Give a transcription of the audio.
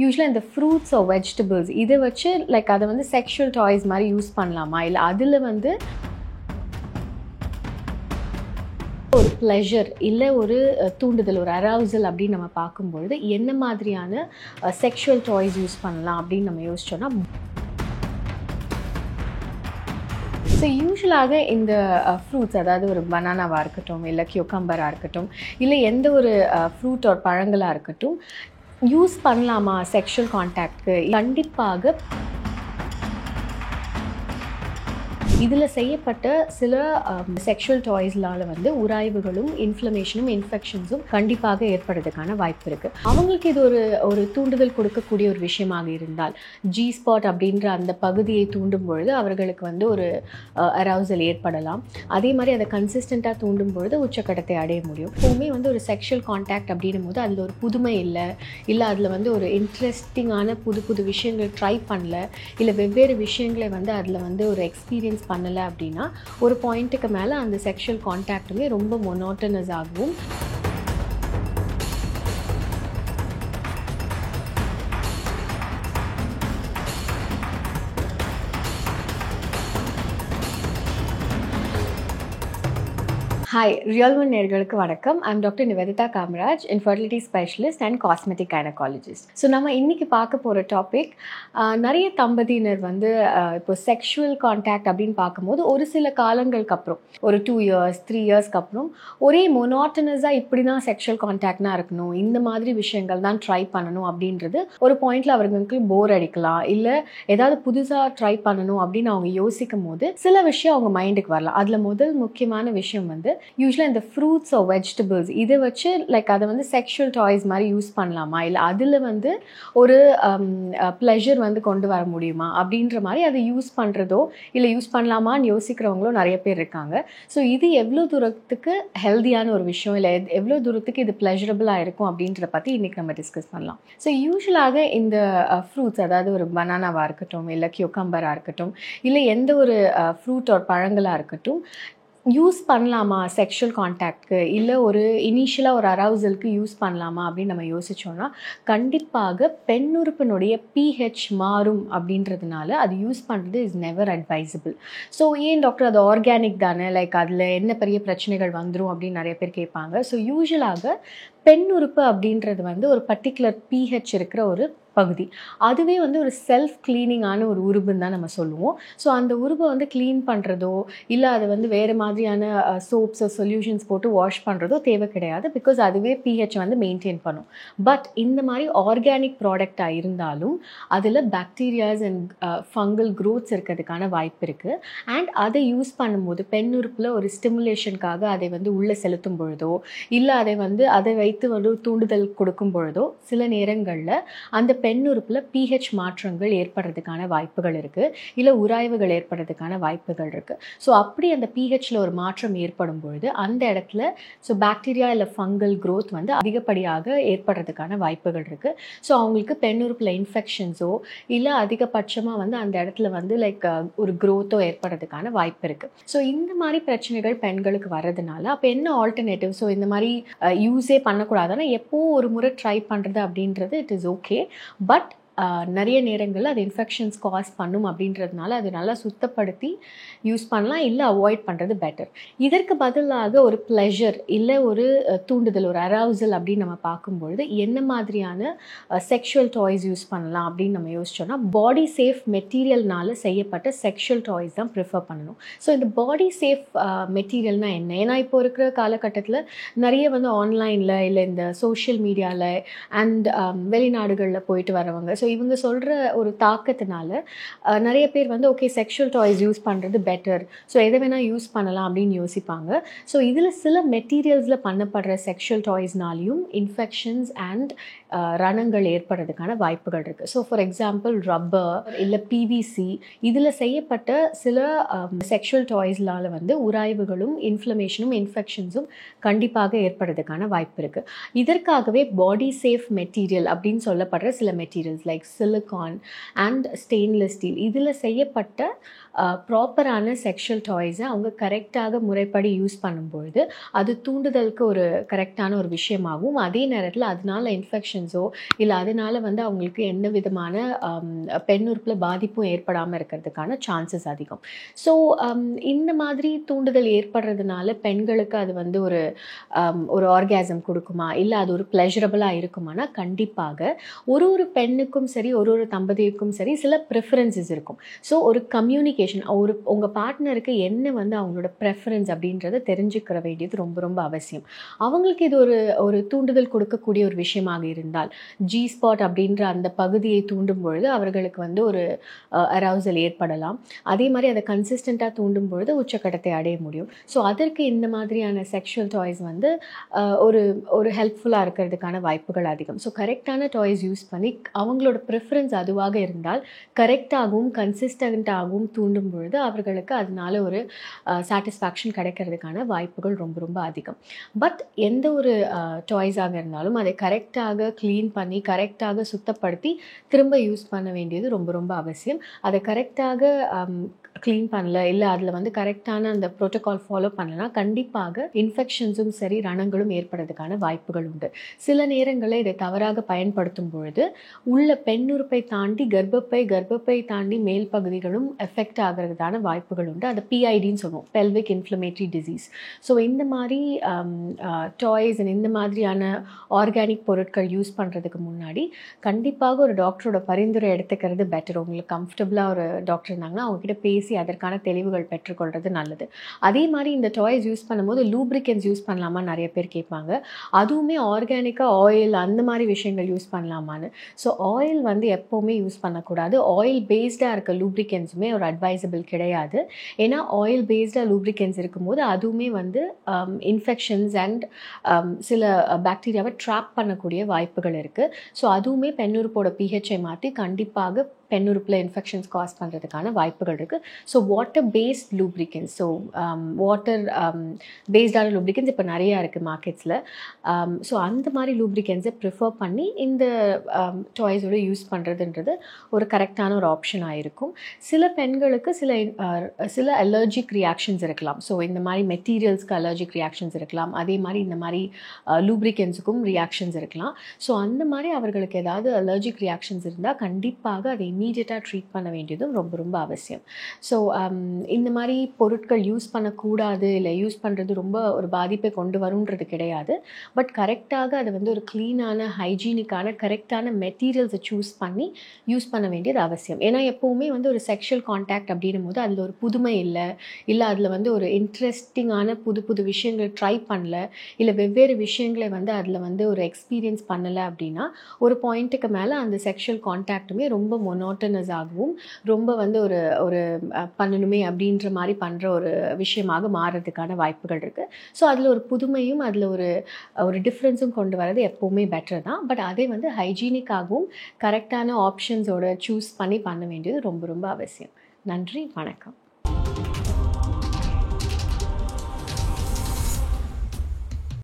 யூஸ்வலாக இந்த fruits R vegetables இதை வச்சு லைக் அதை வந்து செக்ஷுவல் டாய்ஸ் மாதிரி யூஸ் பண்ணலாமா, இல்லை அதில் வந்து ஒரு ப்ளஷர் இல்லை ஒரு தூண்டுதல், ஒரு அரவுசல் அப்படின்னு நம்ம பார்க்கும்பொழுது என்ன மாதிரியான செக்ஷுவல் டாய்ஸ் யூஸ் பண்ணலாம் அப்படின்னு நம்ம யோசிச்சோன்னா, ஸோ யூஸ்வலாக இந்த ஃப்ரூட்ஸ், அதாவது ஒரு பனானாவாக இருக்கட்டும், இல்லை கியூக்கம்பராக இருக்கட்டும், இல்லை எந்த ஒரு ஃப்ரூட் ஒரு பழங்களாக இருக்கட்டும், யூஸ் பண்ணலாமா செக்ஷுவல் கான்டாக்ட்க்கு? கண்டிப்பாக இதில் செய்யப்பட்ட சில செக்ஷுவல் டாய்ஸ்னால் வந்து உராய்வுகளும் இன்ஃப்ளமேஷனும் இன்ஃபெக்ஷன்ஸும் கண்டிப்பாக ஏற்படுறதுக்கான வாய்ப்பு இருக்குது. அவங்களுக்கு இது ஒரு தூண்டுதல் கொடுக்கக்கூடிய ஒரு விஷயமாக இருந்தால், ஜி ஸ்பாட் அப்படின்ற அந்த பகுதியை தூண்டும் பொழுது அவர்களுக்கு வந்து ஒரு அரவுசல் ஏற்படலாம். அதே மாதிரி அதை கன்சிஸ்டண்ட்டாக தூண்டும் பொழுது உச்சக்கட்டத்தை அடைய முடியும். எப்பவுமே வந்து ஒரு செக்ஷுவல் கான்டாக்ட் அப்படின்னும் போது அதில் ஒரு புதுமை இல்லை அதில் வந்து ஒரு இன்ட்ரெஸ்டிங்கான புது விஷயங்கள் ட்ரை பண்ணல, இல்லை வெவ்வேறு விஷயங்களை வந்து அதில் வந்து ஒரு எக்ஸ்பீரியன்ஸ் பண்ணலை அப்படின்னா ஒரு பாயிண்ட்டுக்கு மேலே அந்த செக்ஷுவல் கான்டாக்டுமே ரொம்ப மொனோட்டனஸ் ஆகும். ஹாய், ரியல் ஒன் நேயர்களுக்கு வணக்கம். I'm doctor Nivedita Kamaraj, infertility specialist and cosmetic gynaecologist. So நம்ம இன்றைக்கி பார்க்க போகிற டாபிக், நிறைய தம்பதியினர் வந்து இப்போ செக்ஷுவல் கான்டாக்ட் அப்படின்னு பார்க்கும்போது ஒரு சில காலங்களுக்கு அப்புறம், ஒரு 2 years 3 yearsக்கு அப்புறம் ஒரே மொனாட்டனஸாக இப்படி தான் செக்ஷுவல் கான்டாக்ட்னா இருக்கணும், இந்த மாதிரி விஷயங்கள் தான் ட்ரை பண்ணணும் அப்படின்றது ஒரு பாயிண்டில் அவர்களுக்கு போர் அடிக்கலாம், இல்லை ஏதாவது புதுசாக ட்ரை பண்ணணும் அப்படின்னு அவங்க யோசிக்கும் போது சில விஷயம் அவங்க மைண்டுக்கு வரலாம். அதில் முதல் முக்கியமான விஷயம் வந்து யூஸ்வலாக இந்த ஃப்ரூட்ஸ் ஆர் வெஜிடபிள்ஸ் இதை வச்சு லைக் அதை வந்து செக்ஷுவல் டாய்ஸ் மாதிரி யூஸ் பண்ணலாமா, இல்லை அதில் வந்து ஒரு ப்ளஷர் வந்து கொண்டு வர முடியுமா அப்படின்ற மாதிரி அதை யூஸ் பண்ணுறதோ இல்லை யூஸ் பண்ணலாமான்னு யோசிக்கிறவங்களோ நிறைய பேர் இருக்காங்க. ஸோ இது எவ்வளோ தூரத்துக்கு ஹெல்தியான ஒரு விஷயம், இல்லை எவ்வளோ தூரத்துக்கு இது ப்ளஷரபுளாக இருக்கும் அப்படின்றத பற்றி இன்றைக்கி நம்ம டிஸ்கஸ் பண்ணலாம். ஸோ யூஸ்வலாக இந்த ஃப்ரூட்ஸ், அதாவது ஒரு பனானாவாக இருக்கட்டும், இல்லை கியூக்கம்பராக இருக்கட்டும், இல்லை எந்த ஒரு ஃப்ரூட் ஒரு பழங்களாக இருக்கட்டும், யூஸ் பண்ணலாமா செக்ஷுவல் கான்டாக்ட்க்கு, இல்லை ஒரு இனிஷியலாக ஒரு அரவுசலுக்கு யூஸ் பண்ணலாமா அப்படின்னு நம்ம யோசித்தோன்னா, கண்டிப்பாக பெண் உறுப்பினுடைய pH மாறும் அப்படின்றதுனால அது யூஸ் பண்ணுறது இஸ் நெவர் அட்வைசபிள். ஸோ ஏன் டாக்டர் அது ஆர்கானிக் தானே, லைக் அதில் என்ன பெரிய பிரச்சனைகள் வந்துடும் அப்படின்னு நிறைய பேர் கேட்பாங்க. ஸோ யூஸ்வலாக பெண் உறுப்பு அப்படின்றது வந்து ஒரு பர்டிகுலர் pH இருக்கிற ஒரு பகுதி, அதுவே வந்து ஒரு செல்ஃப் கிளீனிங்கான ஒரு உறுப்புன்னு தான் நம்ம சொல்லுவோம். ஸோ அந்த உறுப்பை வந்து க்ளீன் பண்ணுறதோ இல்லை அதை வந்து வேறு மாதிரியான சோப்ஸ் சொல்யூஷன்ஸ் போட்டு வாஷ் பண்ணுறதோ தேவை கிடையாது, பிகாஸ் அதுவே pH வந்து மெயின்டைன் பண்ணும். பட் இந்த மாதிரி ஆர்கானிக் ப்ராடக்டாக இருந்தாலும் அதில் பாக்டீரியாஸ் அண்ட் ஃபங்கல் க்ரோத்ஸ் இருக்கிறதுக்கான வாய்ப்பு இருக்குது. அண்ட் அதை யூஸ் பண்ணும்போது பெண் உறுப்பில் ஒரு ஸ்டிமுலேஷனுக்காக அதை வந்து உள்ளே செலுத்தும் பொழுதோ இல்லை அதை வைத்து ஒரு தூண்டுதல் கொடுக்கும் பொழுதோ சில நேரங்களில் அந்த பெண் உறுப்பில் pH மாற்றங்கள் ஏற்படுறதுக்கான வாய்ப்புகள் இருக்குது, இல்லை உராய்வுகள் ஏற்படுறதுக்கான வாய்ப்புகள் இருக்குது. ஸோ அப்படி அந்த pHல ஒரு மாற்றம் ஏற்படும் பொழுது அந்த இடத்துல பாக்டீரியா இல்லை ஃபங்கல் க்ரோத் வந்து அதிகப்படியாக ஏற்படுறதுக்கான வாய்ப்புகள் இருக்குது. ஸோ அவங்களுக்கு பெண் உறுப்பில் இன்ஃபெக்ஷன்ஸோ இல்லை அதிகபட்சமாக வந்து அந்த இடத்துல வந்து லைக் ஒரு க்ரோத்தோ ஏற்படுறதுக்கான வாய்ப்பு இருக்குது. ஸோ இந்த மாதிரி பிரச்சனைகள் பெண்களுக்கு வர்றதுனால அப்போ என்ன ஆல்டர்னேட்டிவ்? ஸோ இந்த மாதிரி யூஸே பண்ணக்கூடாதுன்னா எப்போவும் ஒரு முறை ட்ரை பண்ணுறது அப்படின்றது இட் இஸ் ஓகே. பட் நிறைய நேரங்களில் அது இன்ஃபெக்ஷன்ஸ் காஸ் பண்ணும் அப்படின்றதுனால அது நல்லா சுத்தப்படுத்தி யூஸ் பண்ணலாம், இல்லை அவாய்ட் பண்ணுறது பெட்டர். இதற்கு பதிலாக ஒரு ப்ளஷர் இல்லை ஒரு தூண்டுதல், ஒரு அரவுசல் அப்படின்னு நம்ம பார்க்கும்பொழுது என்ன மாதிரியான செக்ஷுவல் டாய்ஸ் யூஸ் பண்ணலாம் அப்படின்னு நம்ம யோசிச்சோன்னா, பாடி சேஃப் மெட்டீரியல்னால செய்யப்பட்ட செக்ஷுவல் டாய்ஸ் தான் ப்ரிஃபர் பண்ணணும். ஸோ இந்த பாடி சேஃப் மெட்டீரியல்னால் என்ன? ஏன்னா இப்போ இருக்கிற காலகட்டத்தில் நிறைய வந்து ஆன்லைனில் இல்லை இந்த சோஷியல் மீடியாவில் அண்ட் வெளிநாடுகளில் போயிட்டு வரவங்க, ஸோ இவங்க சொல்கிற ஒரு தாக்கத்தினால நிறைய பேர் வந்து ஓகே செக்ஷுவல் டாய்ஸ் யூஸ் பண்ணுறது பெட்டர், ஸோ எதை வேணால் யூஸ் பண்ணலாம் அப்படின்னு யோசிப்பாங்க. ஸோ இதில் சில மெட்டீரியல்ஸில் பண்ணப்படுற செக்ஷுவல் டாய்ஸ்னாலையும் இன்ஃபெக்ஷன்ஸ் அண்ட் ரணங்கள் ஏற்படுறதுக்கான வாய்ப்புகள் இருக்குது. ஸோ ஃபார் எக்ஸாம்பிள் ரப்பர் இல்லை பிவிசி இதில் செய்யப்பட்ட சில செக்ஷுவல் டாய்ஸ்னால் வந்து உராய்வுகளும் இன்ஃப்ளமேஷனும் இன்ஃபெக்ஷன்ஸும் கண்டிப்பாக ஏற்படுறதுக்கான வாய்ப்பு இருக்குது. இதற்காகவே பாடி சேஃப் மெட்டீரியல் அப்படின்னு சொல்லப்படுற சில materials like like silicone and stainless steel இதில் செய்யப்பட்ட ப்ராப்பரான செக்ஷுவல் டாய்ஸை அவங்க கரெக்டாக முறைப்படி யூஸ் பண்ணும்பொழுது அது தூண்டுதலுக்கு ஒரு கரெக்டான ஒரு விஷயமாகவும், அதே நேரத்தில் அதனால இன்ஃபெக்ஷன்ஸோ இல்லை அதனால வந்து அவங்களுக்கு எந்த விதமான பெண் உறுப்பில் பாதிப்பும் ஏற்படாமல் இருக்கிறதுக்கான சான்சஸ் அதிகம். ஸோ இந்த மாதிரி தூண்டுதல் ஏற்படுறதுனால பெண்களுக்கு அது வந்து ஒரு ஆர்காசம் கொடுக்குமா, இல்லை அது ஒரு ப்ளெஷரபிளாக இருக்குமானா கண்டிப்பாக ஒரு பெண்ணுக்கும் சரி ஒரு தம்பதிக்கும் சரி சில ப்ரிஃபரன்சஸ் இருக்கும். ஸோ ஒரு கம்யூனிகேஷன் உங்கள் பார்ட்னருக்கு என்ன வந்து அவங்களோட ப்ரெஃபரன்ஸ் அப்படின்றத தெரிஞ்சுக்கிற வேண்டியது ரொம்ப ரொம்ப அவசியம். அவங்களுக்கு இது ஒரு தூண்டுதல் கொடுக்கக்கூடிய ஒரு விஷயமாக இருந்தால் ஜி ஸ்பாட் அப்படின்ற அந்த பகுதியை தூண்டும் பொழுது அவர்களுக்கு வந்து ஒரு அரவுசல் ஏற்படலாம். அதே மாதிரி அதை கன்சிஸ்டண்ட்டாக தூண்டும் பொழுது உச்சக்கட்டத்தை அடைய முடியும். ஸோ அதற்கு இந்த மாதிரியான செக்ஷுவல் டாய்ஸ் வந்து ஒரு ஹெல்ப்ஃபுல்லாக இருக்கிறதுக்கான வாய்ப்புகள் அதிகம். ஸோ கரெக்டான டாய்ஸ் யூஸ் பண்ணி அவங்களோட ப்ரிஃபரன்ஸ் அதுவாக இருந்தால் கரெக்டாகவும் கன்சிஸ்டண்ட்டாகவும் தூண்டும் பொழுது அவர்களுக்கு அதனால ஒரு சாட்டிஸ்ஃபேக்ஷன் கிடைக்கிறதுக்கான வாய்ப்புகள் ரொம்ப ரொம்ப அதிகம். பட் எந்த ஒரு டாய்ஸாக இருந்தாலும் அதை கரெக்டாக க்ளீன் பண்ணி கரெக்டாக சுத்தப்படுத்தி திரும்ப யூஸ் பண்ண வேண்டியது ரொம்ப ரொம்ப அவசியம். அதை கரெக்டாக க்ளீன் பண்ணல, இல்லை அதில் வந்து கரெக்டான அந்த ப்ரோட்டோகால் ஃபாலோ பண்ணலன்னா கண்டிப்பாக இன்ஃபெக்ஷன்ஸும் சரி ரணங்களும் ஏற்படுறதுக்கான வாய்ப்புகள் உண்டு. சில நேரங்களில் இதை தவறாக பயன்படுத்தும் பொழுது உள்ள பெண்ணுறுப்பை தாண்டி கர்ப்பப்பை தாண்டி மேல் பகுதிகளும் எஃபெக்ட் ஆகிறதுக்கான வாய்ப்புகள் உண்டு. அதை பிஐடின்னு சொல்லுவோம், பெல்விக் இன்ஃப்ளமேட்டரி டிசீஸ். ஸோ இந்த மாதிரி டாய்ஸ் அண்ட் இந்த மாதிரியான ஆர்கானிக் பொருட்கள் யூஸ் பண்ணுறதுக்கு முன்னாடி கண்டிப்பாக ஒரு டாக்டரோட பரிந்துரை எடுத்துக்கிறது பெட்டர். உங்களுக்கு கம்ஃபர்டபுளாக ஒரு டாக்டர் இருந்தாங்கன்னா அவங்ககிட்ட பேசி அதற்கான தெளிவுகள் பெற்றுக்கொள்வது நல்லது. அதே மாதிரி இந்த டாய்ஸ் யூஸ் பண்ணும்போது லூப்ரிகன்ஸ் யூஸ் பண்ணலாமா நிறைய பேர் கேட்பாங்க. அதுவுமே ஆர்கானிக்காக ஆயில் அந்த மாதிரி விஷயங்கள் யூஸ் பண்ணலாமான்னு. ஸோ ஆயில் வந்து எப்போவுமே யூஸ் பண்ணக்கூடாது. ஆயில் பேஸ்டாக இருக்க லூப்ரிகன்ஸுமே ஒரு அட்வைசபிள் கிடையாது. ஏன்னா ஆயில் பேஸ்டாக லூப்ரிகன்ஸ் இருக்கும்போது அதுவுமே வந்து இன்ஃபெக்ஷன்ஸ் அண்ட் சில பாக்டீரியாவை ட்ராப் பண்ணக்கூடிய வாய்ப்புகள் இருக்குது. ஸோ அதுவுமே பெண்ணுறுப்போட பிஹெச்சை மாற்றி கண்டிப்பாக பெண்ணுறுப்பில் இன்ஃபெக்ஷன்ஸ் காஸ் பண்ணுறதுக்கான வாய்ப்புகள் இருக்குது. So water based lubricants, so water பேஸ்டான லூப்ரிகன்ஸ் இப்போ நிறையா இருக்குது மார்க்கெட்ஸில். ஸோ அந்த மாதிரி லூப்ரிகன்ஸை ப்ரிஃபர் பண்ணி இந்த டாய்ஸோடு யூஸ் பண்ணுறதுன்றது ஒரு கரெக்டான ஒரு ஆப்ஷனாக இருக்கும். சில பெண்களுக்கு சில அலர்ஜிக் ரியாக்ஷன்ஸ் இருக்கலாம். ஸோ இந்த மாதிரி மெட்டீரியல்ஸ்க்கு அலர்ஜிக் ரியாக்ஷன்ஸ் இருக்கலாம். அதே மாதிரி இந்த மாதிரி லூப்ரிகன்ஸுக்கும் ரியாக்ஷன்ஸ் இருக்கலாம். ஸோ அந்த மாதிரி அவர்களுக்கு ஏதாவது அலர்ஜிக் ரியாக்ஷன்ஸ் இருந்தால் கண்டிப்பாக அதை இமீடியட்டாக ட்ரீட் பண்ண வேண்டியதும் ரொம்ப ரொம்ப அவசியம். ஸோ இந்த மாதிரி பொருட்கள் யூஸ் பண்ணக்கூடாது, இல்லை யூஸ் பண்ணுறது ரொம்ப ஒரு பாதிப்பை கொண்டு வரும்ன்றது கிடையாது. பட் கரெக்டாக அதை வந்து ஒரு க்ளீனான ஹைஜீனிக்கான கரெக்டான மெட்டீரியல்ஸை சூஸ் பண்ணி யூஸ் பண்ண வேண்டியது அவசியம். ஏன்னா எப்போவுமே வந்து ஒரு செக்ஷுவல் கான்டாக்ட் அப்படின்னும் போது அதில் ஒரு புதுமை இல்லை அதில் வந்து ஒரு இன்ட்ரெஸ்டிங்கான புது விஷயங்கள் ட்ரை பண்ணல, இல்லை வெவ்வேறு விஷயங்களை வந்து அதில் வந்து ஒரு எக்ஸ்பீரியன்ஸ் பண்ணலை அப்படின்னா ஒரு பாயிண்ட்டுக்கு மேலே அந்த செக்ஷுவல் கான்டாக்ட்டுமே ரொம்ப மொனோட்டனஸ் ஆகவும் ரொம்ப வந்து ஒரு பண்ணணுமே அப்படின்ற மாதிரி பண்ணுற ஒரு விஷயமாக மாறுறதுக்கான வாய்ப்புகள் இருக்குது. ஸோ அதில் ஒரு புதுமையும் அதில் ஒரு டிஃப்ரென்ஸும் கொண்டு வரது எப்போவுமே பெட்டர் தான். பட் அதை வந்து ஹைஜீனிக்காகவும் கரெக்டான ஆப்ஷன்ஸோட சூஸ் பண்ணி பண்ண வேண்டியது ரொம்ப ரொம்ப அவசியம். நன்றி, வணக்கம்.